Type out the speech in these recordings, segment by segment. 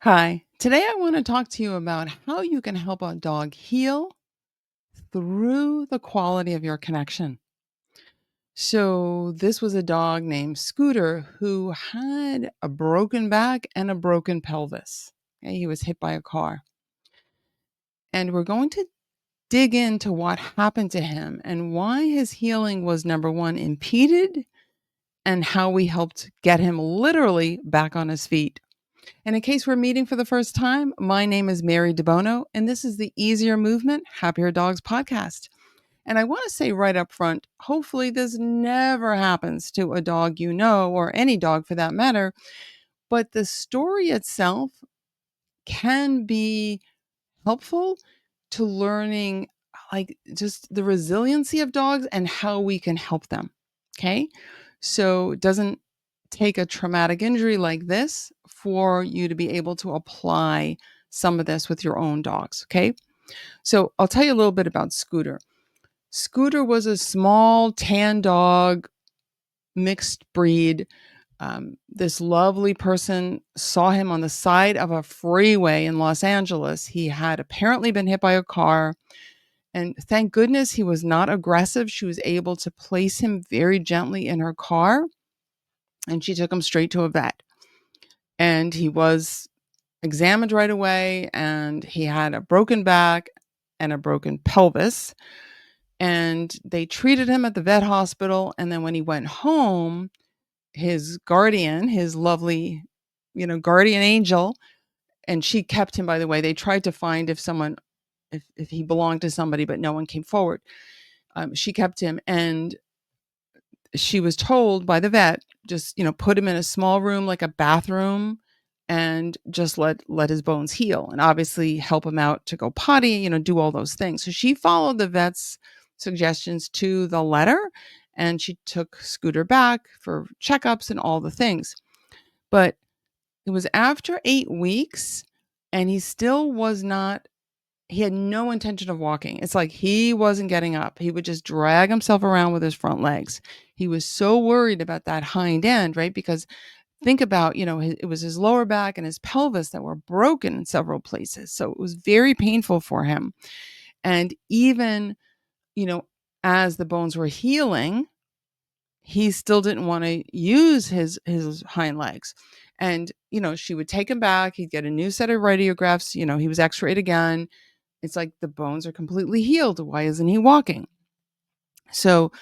Hi. Today I want to talk to you about how you can help a dog heal through the quality of your connection. So, this was a dog named Scooter who had a broken back and a broken pelvis. Okay, he was hit by a car. And we're going to dig into what happened to him and why his healing was number one, impeded, and how we helped get him literally back on his feet. And in case we're meeting for the first time, my name is Mary Debono, and this is the Easier Movement, Happier Dogs podcast. And I want to say right up front, hopefully this never happens to a dog you know, or any dog for that matter. But the story itself can be helpful to learning, like, just the resiliency of dogs and how we can help them. Okay. So it doesn't take a traumatic injury like this for you to be able to apply some of this with your own dogs. Okay. So I'll tell you a little bit about Scooter. Scooter was a small tan dog, mixed breed. This lovely person saw him on the side of a freeway in Los Angeles. He had apparently been hit by a car. And thank goodness he was not aggressive. She was able to place him very gently in her car, and she took him straight to a vet. And he was examined right away, and he had a broken back and a broken pelvis. And they treated him at the vet hospital. And then when he went home, his guardian, his lovely, guardian angel, and she kept him, by the way. They tried to find if he belonged to somebody, but no one came forward. She kept him, and she was told by the vet, just, put him in a small room, like a bathroom, and just let his bones heal, and obviously help him out to go potty, do all those things. So she followed the vet's suggestions to the letter, and she took Scooter back for checkups and all the things. But it was after 8 weeks, and he still was not. He had no intention of walking. It's like he wasn't getting up. He would just drag himself around with his front legs. He was so worried about that hind end, right? Because think about, it was his lower back and his pelvis that were broken in several places. So it was very painful for him. And even, you know, as the bones were healing, he still didn't want to use his hind legs. And, she would take him back. He'd get a new set of radiographs. He was x-rayed again. It's like the bones are completely healed. Why isn't he walking? So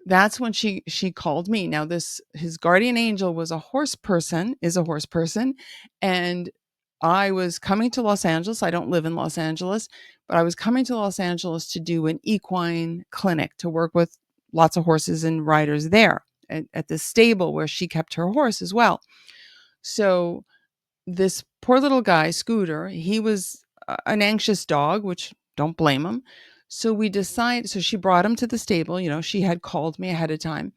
that's when she called me. Now his guardian angel was a horse person, is a horse person, and I was coming to Los Angeles. I don't live in Los Angeles, but I was coming to Los Angeles to do an equine clinic, to work with lots of horses and riders there at this stable where she kept her horse as well. So this poor little guy, Scooter, he was an anxious dog, which don't blame him. So she brought him to the stable. She had called me ahead of time,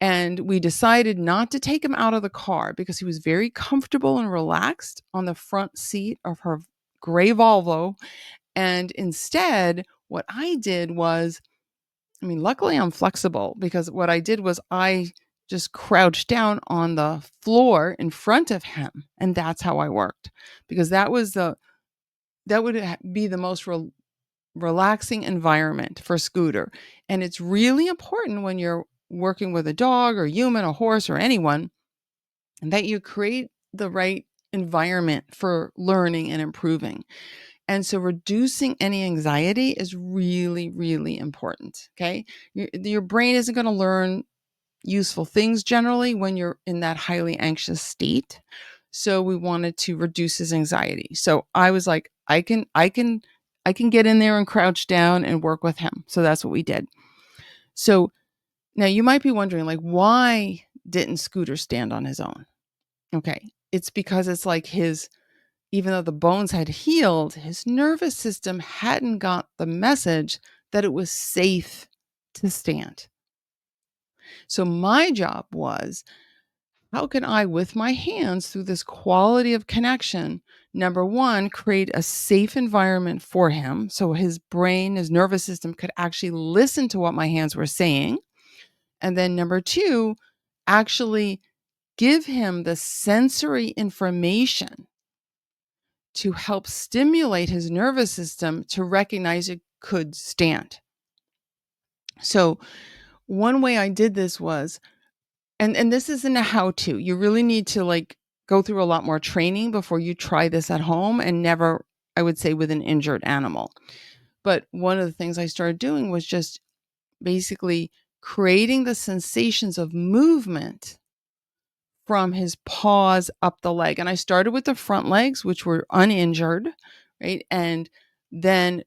and we decided not to take him out of the car because he was very comfortable and relaxed on the front seat of her gray Volvo. And instead, what I did was, luckily I'm flexible, because what I did was I just crouched down on the floor in front of him, and that's how I worked, because that would be the most relaxing environment for Scooter. And it's really important when you're working with a dog or human, a horse, or anyone, that you create the right environment for learning and improving. And so reducing any anxiety is really, really important. Okay. Your brain isn't going to learn useful things generally when you're in that highly anxious state. So we wanted to reduce his anxiety. So I was like, I can get in there and crouch down and work with him. So that's what we did. So now you might be wondering, like, why didn't Scooter stand on his own? Okay. It's because it's like even though the bones had healed, his nervous system hadn't got the message that it was safe to stand. So my job was, how can I, with my hands, through this quality of connection, number one, create a safe environment for him so his brain, his nervous system could actually listen to what my hands were saying. And then number two, actually give him the sensory information to help stimulate his nervous system to recognize it could stand. So one way I did this was, and this isn't a how-to. You really need to like go through a lot more training before you try this at home, and never, I would say, with an injured animal. But one of the things I started doing was just basically creating the sensations of movement from his paws up the leg. And I started with the front legs, which were uninjured, right? And then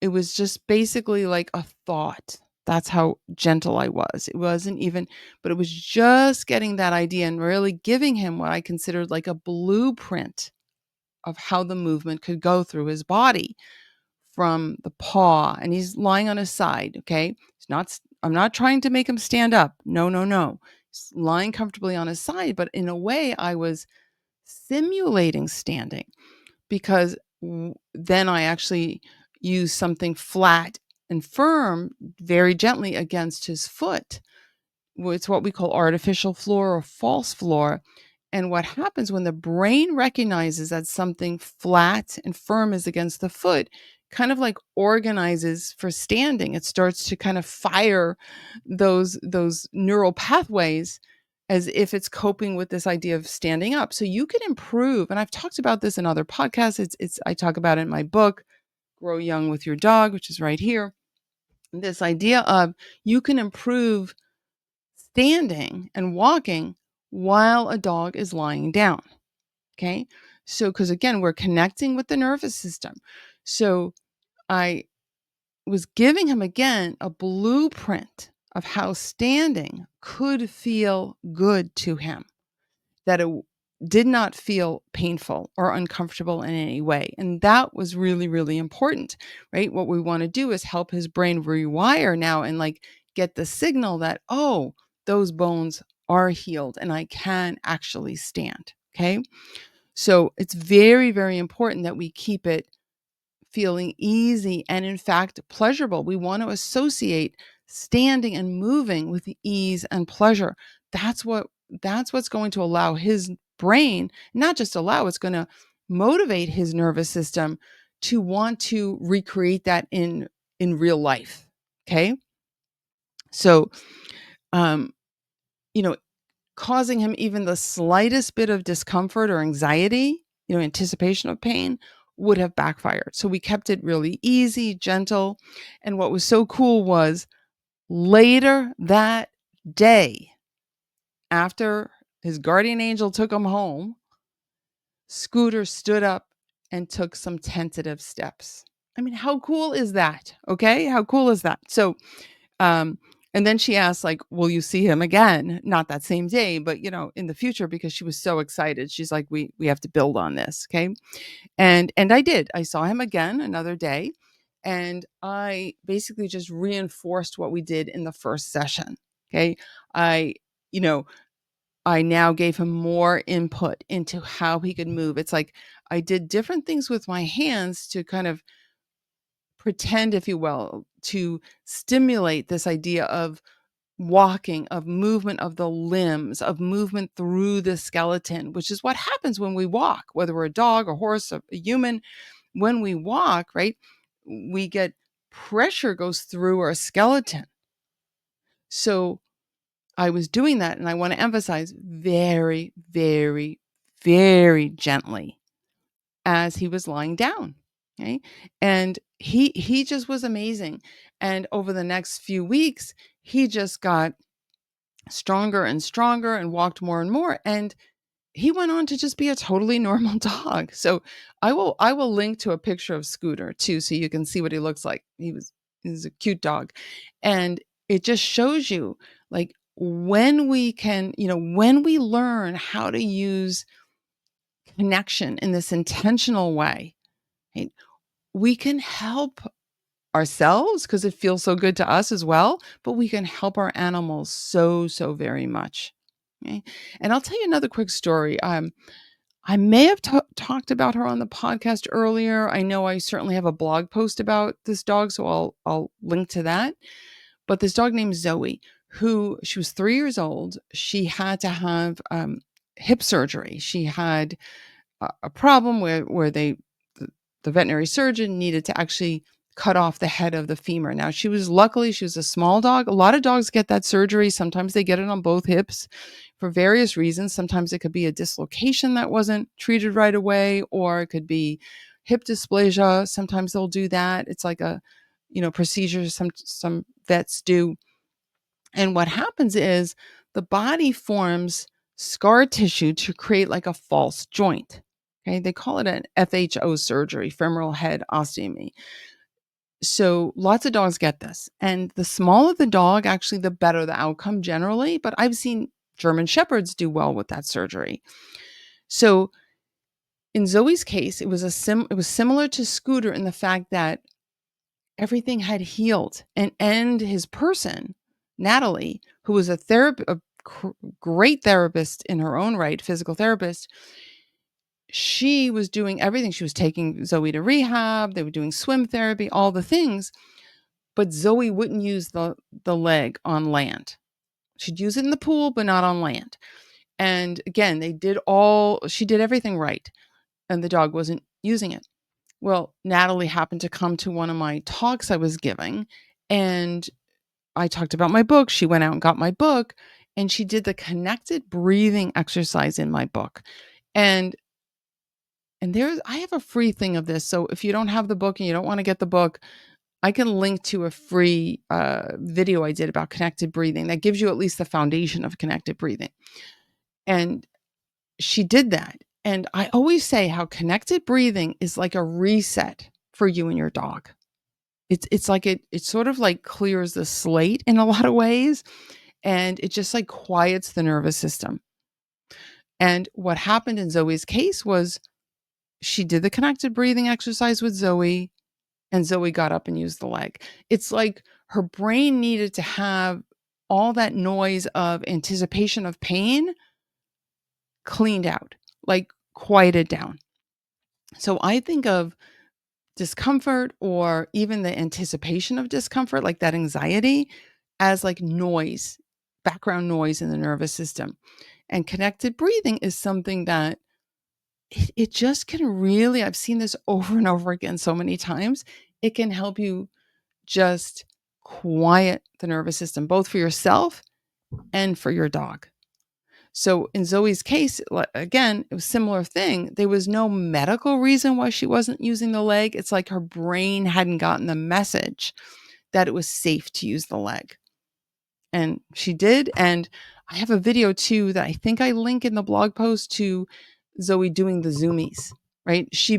it was just basically like a thought. That's how gentle I was. It wasn't even, but it was just getting that idea and really giving him what I considered like a blueprint of how the movement could go through his body from the paw. And he's lying on his side. Okay. I'm not trying to make him stand up. No, no, no. He's lying comfortably on his side. But in a way, I was simulating standing, because then I actually use something flat and firm very gently against his foot. It's what we call artificial floor or false floor. And what happens when the brain recognizes that something flat and firm is against the foot, kind of like organizes for standing. It starts to kind of fire those neural pathways as if it's coping with this idea of standing up. So you can improve, and I've talked about this in other podcasts. It's I talk about it in my book, Grow Young with Your Dog, which is right here. This idea of you can improve standing and walking while a dog is lying down. Okay. So, because again, we're connecting with the nervous system. So, I was giving him again a blueprint of how standing could feel good to him, that it did not feel painful or uncomfortable in any way. And that was really, really important, right? What we want to do is help his brain rewire now and like get the signal that, oh, those bones are healed and I can actually stand. Okay. So it's very, very important that we keep it feeling easy and, in fact, pleasurable. We want to associate standing and moving with ease and pleasure. That's what's going to allow his brain, not just allow, it's going to motivate his nervous system to want to recreate that in real life. Okay? So, um, you know, causing him even the slightest bit of discomfort or anxiety, anticipation of pain, would have backfired. So we kept it really easy, gentle. And what was so cool was later that day, after his guardian angel took him home, Scooter stood up and took some tentative steps. I mean, how cool is that? Okay. How cool is that? So, um, and then she asked, like, will you see him again? Not that same day, but in the future, because she was so excited. She's like, we have to build on this. Okay. And I did. I saw him again another day, and I basically just reinforced what we did in the first session. Okay. I, you know, I now gave him more input into how he could move. It's like I did different things with my hands to kind of pretend, if you will, to stimulate this idea of walking, of movement of the limbs, of movement through the skeleton, which is what happens when we walk, whether we're a dog, a horse, a human. When we walk, right, we get pressure goes through our skeleton. So I was doing that, and I want to emphasize very, very, very gently as he was lying down. Okay. And he just was amazing. And over the next few weeks, he just got stronger and stronger and walked more and more. And he went on to just be a totally normal dog. So I will link to a picture of Scooter too, so you can see what he looks like. He's a cute dog. And it just shows you, like, when we can, when we learn how to use connection in this intentional way, right, we can help ourselves because it feels so good to us as well, but we can help our animals so, so very much. Okay. And I'll tell you another quick story. I may have talked about her on the podcast earlier. I know I certainly have a blog post about this dog, so I'll link to that. But this dog named Zoey, who she was 3 years old, she had to have hip surgery. She had a problem where the veterinary surgeon needed to actually cut off the head of the femur. Now she was a small dog. A lot of dogs get that surgery. Sometimes they get it on both hips for various reasons. Sometimes it could be a dislocation that wasn't treated right away, or it could be hip dysplasia. Sometimes they'll do that. It's like a, procedure some vets do. And what happens is the body forms scar tissue to create like a false joint. Okay. They call it an FHO surgery, femoral head osteotomy. So lots of dogs get this. And the smaller the dog, actually, the better the outcome generally. But I've seen German Shepherds do well with that surgery. So in Zoe's case, it was similar to Scooter in the fact that everything had healed, and his person, Natalie, who was a great therapist in her own right, physical therapist. She was doing everything. She was taking Zoe to rehab. They were doing swim therapy, all the things. But Zoe wouldn't use the leg on land. She'd use it in the pool, but not on land. And again, she did everything right, and the dog wasn't using it. Well, Natalie happened to come to one of my talks I was giving, and I talked about my book. She went out and got my book, and she did the connected breathing exercise in my book. And I have a free thing of this. So if you don't have the book and you don't want to get the book, I can link to a free video I did about connected breathing that gives you at least the foundation of connected breathing. And she did that. And I always say how connected breathing is like a reset for you and your dog. It's like it sort of like clears the slate in a lot of ways, and it just like quiets the nervous system. And what happened in Zoe's case was she did the connected breathing exercise with Zoe, and Zoe got up and used the leg. It's like her brain needed to have all that noise of anticipation of pain cleaned out, like quieted down. So I think of discomfort, or even the anticipation of discomfort, like that anxiety, as like noise, background noise in the nervous system. And connected breathing is something that it just can really, I've seen this over and over again so many times. It can help you just quiet the nervous system, both for yourself and for your dog. So in Zoe's case, again, it was a similar thing. There was no medical reason why she wasn't using the leg. It's like her brain hadn't gotten the message that it was safe to use the leg. And she did. And I have a video too that I think I link in the blog post to Zoe doing the zoomies, right? She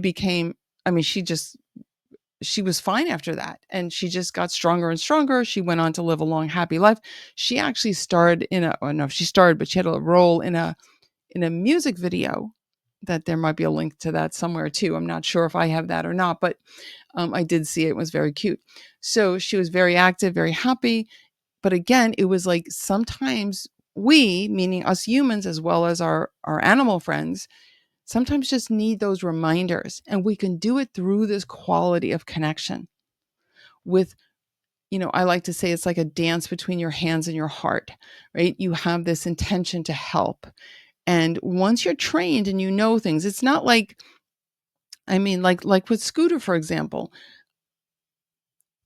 was fine after that. And she just got stronger and stronger. She went on to live a long, happy life. She actually starred but she had a role in a music video that there might be a link to that somewhere too. I'm not sure if I have that or not, but I did see it. It was very cute. So she was very active, very happy. But again, it was like sometimes we, meaning us humans as well as our animal friends, sometimes just need those reminders, and we can do it through this quality of connection with, I like to say it's like a dance between your hands and your heart, right? You have this intention to help. And once you're trained and you know things, it's not like, like with Scooter, for example,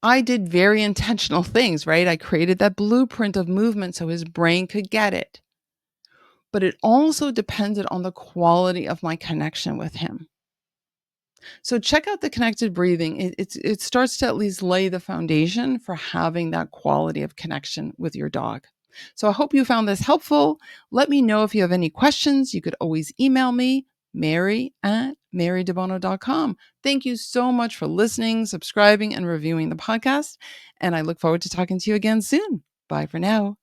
I did very intentional things, right? I created that blueprint of movement so his brain could get it. But it also depended on the quality of my connection with him. So check out the connected breathing. It starts to at least lay the foundation for having that quality of connection with your dog. So I hope you found this helpful. Let me know if you have any questions. You could always email me, mary@marydebono.com. Thank you so much for listening, subscribing, and reviewing the podcast. And I look forward to talking to you again soon. Bye for now.